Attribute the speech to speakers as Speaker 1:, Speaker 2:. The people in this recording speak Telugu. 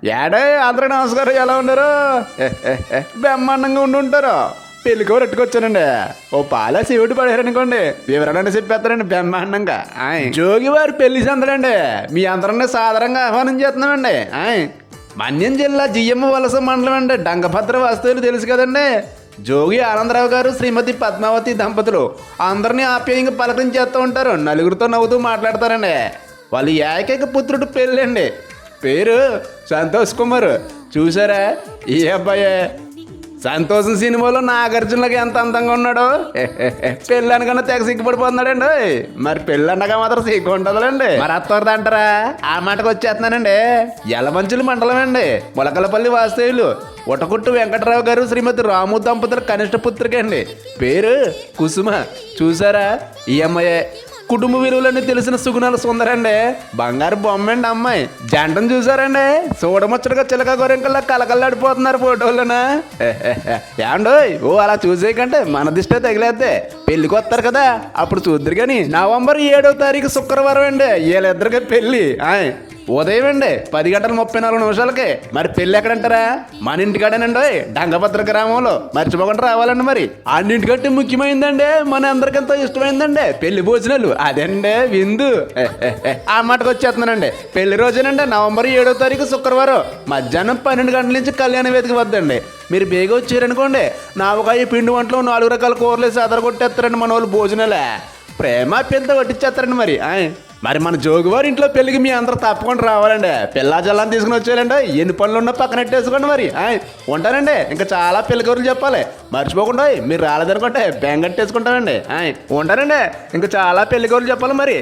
Speaker 1: ఏడే అందరూ నమస్కారం, ఎలా ఉన్నారు? బ్రహ్మాండంగా ఉంటారు. పెళ్లి కూర ఎట్టుకొచ్చానండి. ఓ పాల శివుడు పడారనుకోండి, వివరాలన్నీ చెప్పేస్తారండి బ్రహ్మాండంగా. జోగి వారి పెళ్లి సందడండి. మీ అందరినీ సాదరంగా ఆహ్వానం చేస్తున్నామండి. మన్యం జిల్లా జియ్యమ్మ వలస మండలం అండి. డంగభద్ర వస్తువులు తెలుసు కదండి. జోగి ఆనందరావు గారు, శ్రీమతి పద్మావతి దంపతులు అందరినీ ఆప్యాయంగా పలకరించేస్తూ ఉంటారు. నలుగురితో నవ్వుతూ మాట్లాడతారండి. వాళ్ళు ఏకైక పుత్రుడు పెళ్ళండి. పేరు సంతోష్ కుమార్. చూసారా ఈ అబ్బాయే సంతోషం సినిమాలో నాగార్జునకి ఎంత అందంగా ఉన్నాడు. పెళ్ళానికన్నా తెగ సిగ్గుపడిపోతున్నాడండి. మరి పెళ్ళన్నాక మాత్రం సిగ్గు ఉంటుందండి. మరి అత్తవరది అంటారా? ఆ మాటకు వచ్చేస్తున్నానండి. యలమంచుల మండలం అండి, మొలకలపల్లి వాస్తవ్యులు ఉటకుట్టు వెంకటరావు గారు, శ్రీమతి రాము దంపతుల కనిష్ట పుత్రిక అండి. పేరు కుసుమ. చూసారా ఈ అమ్మాయే కుటుంబ విలువలన్నీ తెలిసిన సుగుణాల సుందరండి. బంగారు బొమ్మండి అమ్మాయి. జంటను చూసారండి, చూడముచ్చటగా చిలక గొరెంకల్లా కలకల్లాడిపోతున్నారు ఫోటోలోనా. ఏండోయ్ ఓ అలా చూసేకంటే మన దిష్టే తగిలేద్దే. పెళ్లికి వస్తారు కదా అప్పుడు చూద్దరు. కానీ నవంబర్ 7వ తారీఖు శుక్రవారం అండి వీళ్ళిద్దరికి పెళ్ళి. ఉదయం అండి 10:34 మరి పెళ్ళి ఎక్కడంటారా? మన ఇంటికాడేనండి, డంగభద్ర గ్రామంలో. మర్చిపోకుండా రావాలండి. మరి అన్నింటికంటే ముఖ్యమైందండి, మన అందరికంతా ఇష్టమైందండి పెళ్లి భోజనాలు. అదండి విందు. ఆ మాటకు వచ్చేస్తున్నానండి. పెళ్లి రోజేనండి నవంబర్ 7వ తారీఖు శుక్రవారం మధ్యాహ్నం 12 గంటల నుంచి కళ్యాణ వేదిక వద్దండి. మీరు బేగా వచ్చారనుకోండి, నావకాయ పిండి వంటలు 4 రకాల కూరలు వేసి అదరగొట్టేస్తారండి మన వాళ్ళు. భోజనాలే ప్రేమ పెద్ద వడ్డిచ్చేస్తారండి. మరి మన జోగివారి ఇంట్లో పెళ్ళికి మీ అందరూ తప్పకుండా రావాలండి. పిల్లా జల్లాన్ని తీసుకుని వచ్చేయాలండి. ఎన్ని పనులు ఉన్నా పక్కనెట్టేసుకోండి. మరి ఉంటానండి. ఇంకా చాలా పెళ్లి కబుర్లు చెప్పాలి. మర్చిపోకుండా మీరు రాలేదనుకుంటే బెంగట్టేసుకుంటానండి. ఉంటానండి. ఇంకా చాలా పెళ్లి కబుర్లు చెప్పాలి మరి.